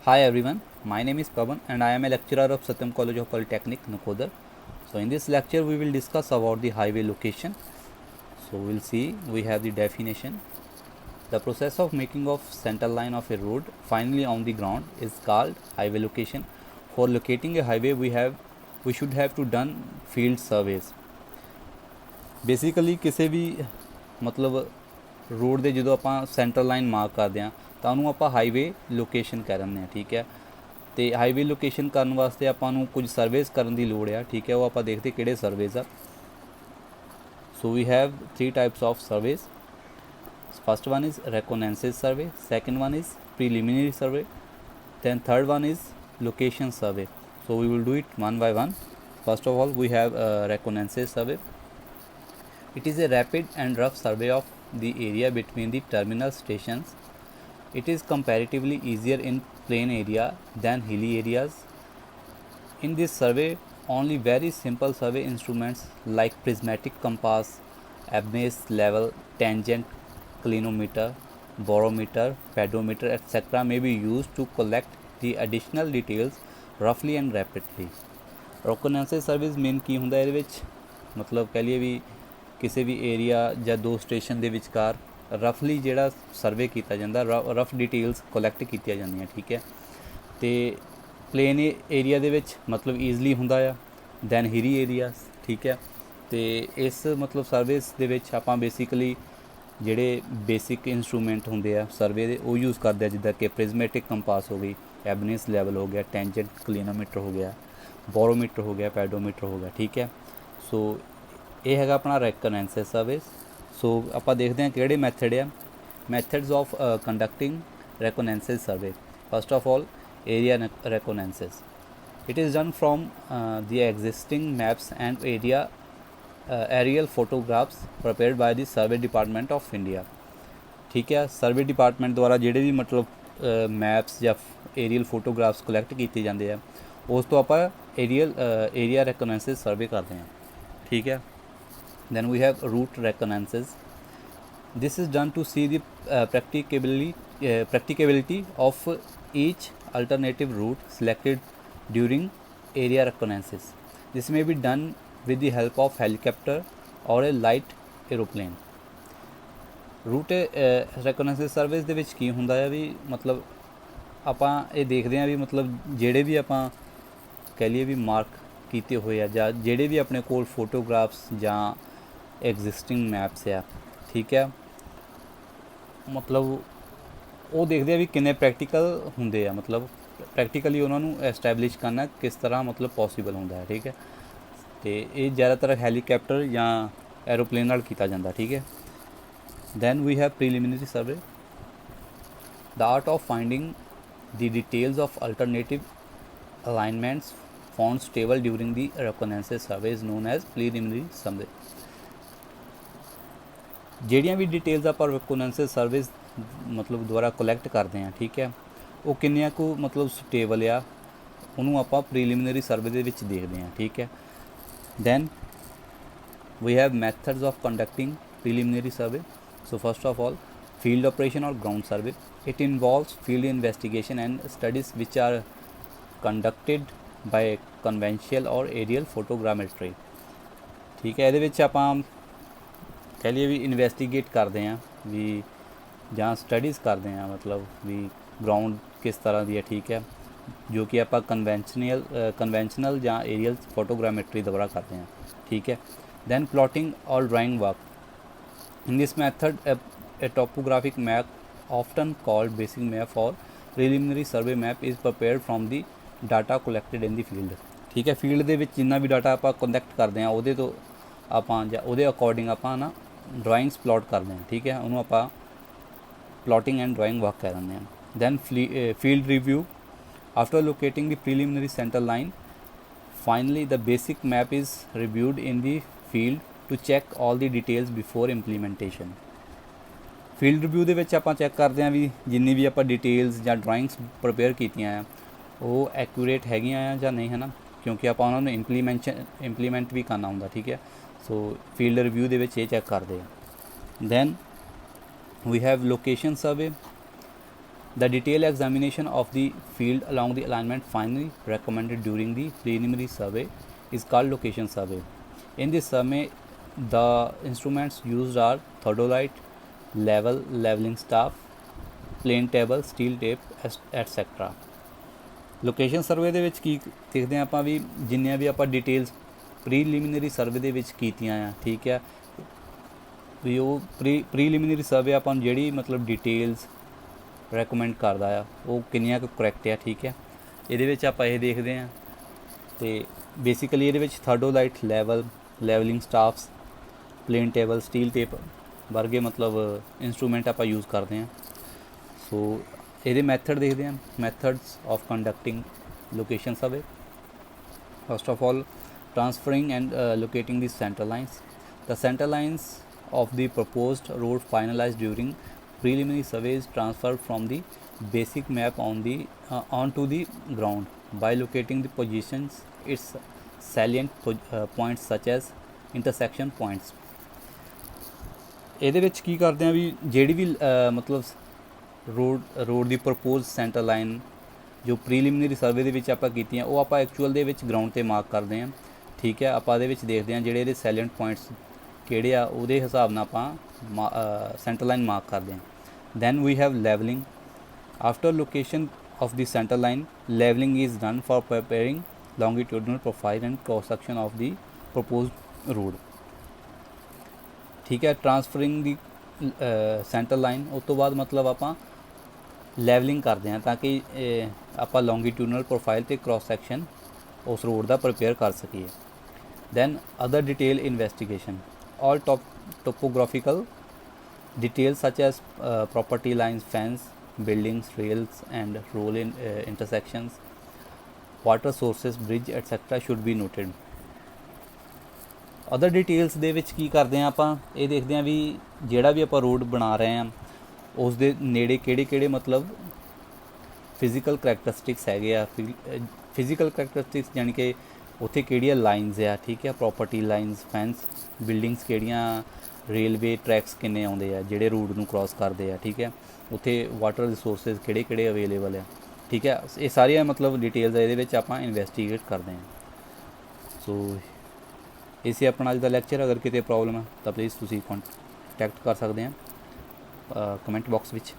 Hi everyone, my name is Pavan and I am a lecturer of Satyam College of Polytechnic, Nakodar. So in this lecture we will discuss about the highway location. So we'll see, we have the definition. The process of making of center line of a road finally on the ground is called highway location. For locating a highway we should have to done field surveys. Basically ਕਿਸੇ ਵੀ ਮਤਲਬ road ਦੇ ਜਦੋਂ ਆਪਾਂ centre line mark ਕਰਦੇ ਹਾਂ ਤਾਂ ਉਹਨੂੰ ਆਪਾਂ ਹਾਈਵੇ ਲੋਕੇਸ਼ਨ ਕਹਿ ਦਿੰਦੇ ਹਾਂ, ਠੀਕ ਹੈ। ਤੇ ਹਾਈਵੇ ਲੋਕੇਸ਼ਨ ਕਰਨ ਵਾਸਤੇ ਆਪਾਂ ਨੂੰ ਕੁਝ ਸਰਵੇਸ ਕਰਨ ਦੀ ਲੋੜ ਆ, ਠੀਕ ਹੈ। ਉਹ ਆਪਾਂ ਦੇਖਦੇ ਕਿਹੜੇ ਸਰਵੇਸ ਆ। So we have 3 types of surveys. First one is reconnaissance survey, second one is preliminary survey, then third one is location survey. So we will do it one by one. First of all we have reconnaissance survey. It is a rapid and rough survey of the area between the terminal stations. It is comparatively easier in plain area than hilly areas. In this survey only very simple survey instruments like prismatic compass, Abney's level, tangent, clinometer, barometer, pedometer, etc. may be used to collect the additional details roughly and rapidly. Reconnaissance service ਮੇਨ ਕੀ ਹੁੰਦਾ ਇਹਦੇ ਵਿੱਚ, ਮਤਲਬ ਕਹਿ ਲਈਏ ਵੀ ਕਿਸੇ ਵੀ area ਜਾਂ ਦੋ ਸਟੇਸ਼ਨ ਦੇ ਵਿਚਕਾਰ ਰਫਲੀ ਜਿਹੜਾ ਸਰਵੇ ਕੀਤਾ ਜਾਂਦਾ, ਰਫ ਡਿਟੇਲਸ ਕਲੈਕਟ ਕੀਤੀਆਂ ਜਾਂਦੀਆਂ, ਠੀਕ ਹੈ। ਅਤੇ ਪਲੇਨ ਏਰੀਆ ਦੇ ਵਿੱਚ ਮਤਲਬ ਈਜ਼ਲੀ ਹੁੰਦਾ ਆ ਦੈਨ ਹਿਲੀ ਏਰੀਆ, ਠੀਕ ਹੈ। ਅਤੇ ਇਸ ਮਤਲਬ ਸਰਵਿਸ ਦੇ ਵਿੱਚ ਆਪਾਂ ਬੇਸਿਕਲੀ ਜਿਹੜੇ ਬੇਸਿਕ ਇੰਸਟਰੂਮੈਂਟ ਹੁੰਦੇ ਆ ਸਰਵੇ ਦੇ ਉਹ ਯੂਜ਼ ਕਰਦੇ ਆ, ਜਿੱਦਾਂ ਕਿ ਪ੍ਰਿਜ਼ਮੈਟਿਕ ਕੰਪਾਸ ਹੋ ਗਈ, ਐਬਨਿਸ ਲੈਵਲ ਹੋ ਗਿਆ, ਟੈਂਜੈਂਟ ਕਲੀਨੋਮੀਟਰ ਹੋ ਗਿਆ, ਬੋਰੋਮੀਟਰ ਹੋ ਗਿਆ, ਪੈਡੋਮੀਟਰ ਹੋ ਗਿਆ, ਠੀਕ ਹੈ। ਸੋ ਇਹ ਹੈਗਾ ਆਪਣਾ ਰੈਕੋਨੈਂਸਿਸ ਸਰਵੇ। ਸੋ ਆਪਾਂ ਦੇਖਦੇ ਹਾਂ ਕਿਹੜੇ ਮੈਥਡ ਆ। Methods of conducting reconnaissance survey. First of all area reconnaissance. It is done from the existing maps and area aerial photographs prepared by the survey department of India, ठीक है। सर्वे डिपार्टमेंट द्वारा ਜਿਹੜੇ ਵੀ ਮਤਲਬ ਮੈਪਸ ਜਾਂ Ariel photographs collect ਕੀਤੇ ਜਾਂਦੇ ਆ ਉਸ ਤੋਂ ਆਪਾਂ ਏਰੀਆ ਰੈਕੋਨੈਂਸਿਸ ਸਰਵੇ ਕਰਦੇ ਹਾਂ, ਠੀਕ ਹੈ। Then we have route reconnaissance. This is done to see the practicability of each alternative route selected during area reconnaissance. This may be done with the help of helicopter or a light aeroplane. Route reconnaissance service ਦੇ ਵਿੱਚ ਕੀ ਹੁੰਦਾ ਹੈ ਵੀ ਮਤਲਬ ਆਪਾਂ ਇਹ ਦੇਖਦੇ ਹਾਂ ਵੀ ਮਤਲਬ ਜਿਹੜੇ ਵੀ ਆਪਾਂ ਕਹਿ ਲਈਏ ਵੀ ਮਾਰਕ ਕੀਤੇ ਹੋਏ ਆ ਜਾਂ ਜਿਹੜੇ ਵੀ ਆਪਣੇ ਕੋਲ ਫੋਟੋਗ੍ਰਾਫਸ ਜਾਂ ਐਗਜ਼ਿਸਟਿੰਗ ਮੈਪਸ ਆ, ਠੀਕ ਹੈ, ਮਤਲਬ ਉਹ ਦੇਖਦੇ ਆ ਵੀ ਕਿੰਨੇ ਪ੍ਰੈਕਟੀਕਲ ਹੁੰਦੇ ਆ, ਮਤਲਬ ਪ੍ਰੈਕਟੀਕਲੀ ਉਹਨਾਂ ਨੂੰ ਐਸਟੈਬਲਿਸ਼ ਕਰਨਾ ਕਿਸ ਤਰ੍ਹਾਂ ਮਤਲਬ ਪੋਸੀਬਲ ਹੁੰਦਾ ਹੈ, ਠੀਕ ਹੈ। ਅਤੇ ਇਹ ਜ਼ਿਆਦਾਤਰ ਹੈਲੀਕਾਪਟਰ ਜਾਂ ਐਰੋਪਲੇਨ ਨਾਲ ਕੀਤਾ ਜਾਂਦਾ, ਠੀਕ ਹੈ। Then we have preliminary survey. The art of finding the details of alternative alignments found stable during the reconnaissance survey is known as preliminary survey. ਜਿਹੜੀਆਂ ਵੀ ਡਿਟੇਲਸ ਆਪਾਂ ਰੈਕੋਨੈਂਸਿਸ ਸਰਵਿਸ ਮਤਲਬ ਦੁਆਰਾ ਕਲੈਕਟ ਕਰਦੇ ਹਾਂ, ਠੀਕ ਹੈ, ਉਹ ਕਿੰਨੀਆਂ ਕੁ ਮਤਲਬ ਸਟੇਬਲ ਆ ਉਹਨੂੰ ਆਪਾਂ ਪ੍ਰੀਲਿਮਿਨਰੀ ਸਰਵੇ ਦੇ ਵਿੱਚ ਦੇਖਦੇ ਹਾਂ, ਠੀਕ ਹੈ। Then we have methods of conducting preliminary survey. So first of all, field operation or ground survey. It involves field investigation and studies which are conducted by conventional or aerial photogrammetry, ਠੀਕ ਹੈ। ਇਹਦੇ ਵਿੱਚ ਆਪਾਂ ਕਹਿ ਲਈਏ ਵੀ investigate ਕਰਦੇ ਹਾਂ ਵੀ ਜਾਂ ਸਟੱਡੀਜ਼ ਕਰਦੇ ਹਾਂ, ਮਤਲਬ ਵੀ ਗਰਾਊਂਡ ਕਿਸ ਤਰ੍ਹਾਂ ਦੀ ਹੈ, ਠੀਕ ਹੈ, ਜੋ ਕਿ ਆਪਾਂ ਕਨਵੈਂਸ਼ਨਲ ਜਾਂ ਏਰੀਅਲ ਫੋਟੋਗ੍ਰਾਮੈਟਰੀ ਦੁਆਰਾ ਕਰਦੇ ਹਾਂ, ਠੀਕ ਹੈ। ਦੈਨ ਪਲੋਟਿੰਗ ਔਰ drawing work. In this method a topographic map often called basic map or preliminary survey map is prepared from the data collected in the field, ਠੀਕ ਹੈ। ਫੀਲਡ ਦੇ ਵਿੱਚ ਜਿੰਨਾ ਵੀ ਡਾਟਾ ਆਪਾਂ ਕਲੈਕਟ ਕਰਦੇ ਹਾਂ ਉਹਦੇ ਤੋਂ ਆਪਾਂ ਜਾਂ ਉਹਦੇ ਅਕੋਰਡਿੰਗ ਆਪਾਂ ਨਾ ਡਰਾਇੰਗਸ ਪਲੋਟ ਕਰਦੇ ਹਾਂ, ਠੀਕ ਹੈ, ਉਹਨੂੰ ਆਪਾਂ ਪਲੋਟਿੰਗ ਐਂਡ ਡਰਾਇੰਗ ਵਰਕ ਕਹਿ ਦਿੰਦੇ ਹਾਂ। Then field review. After locating the preliminary center line, finally the basic map is reviewed in the field to check all the details before implementation. Field review ਦੇ ਵਿੱਚ ਆਪਾਂ ਚੈੱਕ ਕਰਦੇ ਹਾਂ ਵੀ ਜਿੰਨੀ ਵੀ ਆਪਾਂ ਡਿਟੇਲਸ ਜਾਂ ਡਰਾਇੰਗਸ ਪ੍ਰਪੇਅਰ ਕੀਤੀਆਂ ਆ ਉਹ ਐਕੂਰੇਟ ਹੈਗੀਆਂ ਆ ਜਾਂ ਨਹੀਂ, ਹੈ ਨਾ, ਕਿਉਂਕਿ ਆਪਾਂ ਉਹਨਾਂ ਨੂੰ ਇੰਪਲੀਮੈਂਟ ਵੀ ਕਰਨਾ ਹੁੰਦਾ, ਠੀਕ ਹੈ। ਸੋ ਫੀਲਡ ਰਿਵਿਊ ਦੇ ਵਿੱਚ ਇਹ ਚੈੱਕ ਕਰਦੇ ਆ। Then we have location survey. The detailed examination of the field along the alignment finally recommended during the preliminary survey is called location survey. In this survey, the instruments used are theodolite, leveling staff, plane table, steel tape, etc. Location survey ਦੇ ਵਿੱਚ ਕੀ ਦੇਖਦੇ ਹਾਂ ਆਪਾਂ ਵੀ ਜਿੰਨੀਆਂ ਵੀ ਆਪਾਂ details preliminary survey ਦੇ ਵਿੱਚ ਕੀਤੀਆਂ ਆ, ਠੀਕ ਆ ਵੀ ਉਹ ਪ੍ਰੀਲਿਮਿਨਰੀ ਸਰਵੇ ਆਪਾਂ ਨੂੰ ਜਿਹੜੀ ਮਤਲਬ ਡਿਟੇਲਸ ਰეკਮੈਂਡ ਕਰਦਾ ਆ ਉਹ ਕਿੰਨੀਆਂ ਕੁ ਕਰੈਕਟ ਆ, ਠੀਕ ਹੈ। ਇਹਦੇ ਵਿੱਚ ਆਪਾਂ ਇਹ ਦੇਖਦੇ ਹਾਂ ਅਤੇ ਬੇਸਿਕਲੀ ਇਹਦੇ ਵਿੱਚ theodolite, levelling staffs, plane table, steel tape ਵਰਗੇ ਮਤਲਬ ਇੰਸਟਰੂਮੈਂਟ ਆਪਾਂ ਯੂਜ਼ ਕਰਦੇ ਹਾਂ। ਸੋ ਇਹਦੇ ਮੈਥਡ ਦੇਖਦੇ ਹਾਂ, methods of conducting location survey. First of all, transferring and locating the center lines. The center lines of the proposed road finalized during preliminary survey is transferred from the basic map onto the ground by locating the positions its salient points such as intersection points. ਇਹਦੇ ਵਿੱਚ ਕੀ ਕਰਦੇ ਹਾਂ ਵੀ ਜਿਹੜੀ ਵੀ ਮਤਲਬ road ਦੀ propose centre line ਜੋ preliminary survey ਦੇ ਵਿੱਚ ਆਪਾਂ ਕੀਤੀਆਂ ਉਹ ਆਪਾਂ ਐਕਚੁਅਲ ਦੇ ਵਿੱਚ ਗਰਾਊਂਡ 'ਤੇ ਮਾਰਕ ਕਰਦੇ ਹਾਂ, ਠੀਕ ਹੈ। ਆਪਾਂ ਇਹਦੇ ਵਿੱਚ ਦੇਖਦੇ ਹਾਂ ਜਿਹੜੇ ਇਹਦੇ ਸੈਲੈਂਟ ਪੁਆਇੰਟਸ ਕਿਹੜੇ ਆ ਉਹਦੇ ਹਿਸਾਬ ਨਾਲ ਆਪਾਂ ਸੈਂਟਰ ਲਾਈਨ ਮਾਰਕ ਕਰਦੇ ਹਾਂ। Then we have levelling. After location of the centre line, levelling is done for preparing longitudinal profile and cross section of the proposed road, ਠੀਕ ਹੈ। ਟਰਾਂਸਫਰਿੰਗ ਦੀ ਸੈਂਟਰ ਲਾਈਨ, ਉਸ ਤੋਂ ਬਾਅਦ ਮਤਲਬ ਆਪਾਂ ਲੈਵਲਿੰਗ ਕਰਦੇ ਹਾਂ ਤਾਂ ਕਿ ਆਪਾਂ ਲੌਂਗੀਟਿਊਡਨਲ ਪ੍ਰੋਫਾਈਲ ਅਤੇ ਕ੍ਰੋਸ ਸੈਕਸ਼ਨ ਉਸ ਰੋਡ ਦਾ ਪ੍ਰਪੇਅਰ ਕਰ ਸਕੀਏ। Then other detail investigation, all topographical detail such as property lines, fence, buildings, rails and road intersections, water sources, bridge etcetera should be noted. Other details ਦੇ ਵਿੱਚ ਕੀ ਕਰਦੇ ਹਾਂ ਆਪਾਂ ਇਹ ਦੇਖਦੇ ਹਾਂ ਵੀ ਜਿਹੜਾ ਵੀ ਆਪਾਂ ਰੋਡ ਬਣਾ ਰਹੇ ਹਾਂ ਉਸ ਦੇ ਨੇੜੇ ਕਿਹੜੇ ਮਤਲਬ ਫਿਜ਼ੀਕਲ ਕਰੈਕਟਰਿਸਟਿਕਸ ਹੈਗੇ ਆ। ਫਿਜ਼ੀਕਲ ਕਰੈਕਟਰਿਸਟਿਕਸ ਜਾਣੀ ਕਿ ਉੱਥੇ ਕਿਹੜੀਆਂ ਲਾਈਨਸ ਆ, ਠੀਕ ਹੈ। ਪ੍ਰੋਪਰਟੀ ਲਾਈਨਸ, ਫੈਂਸ, ਬਿਲਡਿੰਗਸ ਕਿਹੜੀਆਂ, ਰੇਲਵੇ ਟਰੈਕਸ ਕਿੰਨੇ ਆਉਂਦੇ ਆ ਜਿਹੜੇ ਰੋਡ ਨੂੰ ਕ੍ਰੋਸ ਕਰਦੇ ਆ, ਠੀਕ ਹੈ। ਉੱਥੇ ਵਾਟਰ ਰਿਸੋਰਸਿਸ ਕਿਹੜੇ ਅਵੇਲੇਬਲ ਆ, ਠੀਕ ਹੈ। ਇਹ ਸਾਰੀਆਂ ਮਤਲਬ ਡਿਟੇਲਸ ਇਹਦੇ ਵਿੱਚ ਆਪਾਂ ਇਨਵੈਸਟੀਗੇਟ ਕਰਦੇ ਹਾਂ। ਸੋ ਇਹ ਸੀ ਆਪਣਾ ਅੱਜ ਦਾ ਲੈਕਚਰ। ਅਗਰ ਕਿਤੇ ਪ੍ਰੋਬਲਮ ਹੈ ਤਾਂ ਪਲੀਜ਼ ਤੁਸੀਂ ਕੰਟੈਕਟ ਕਰ ਸਕਦੇ ਆ ਕਮੈਂਟ ਬਾਕਸ ਵਿੱਚ।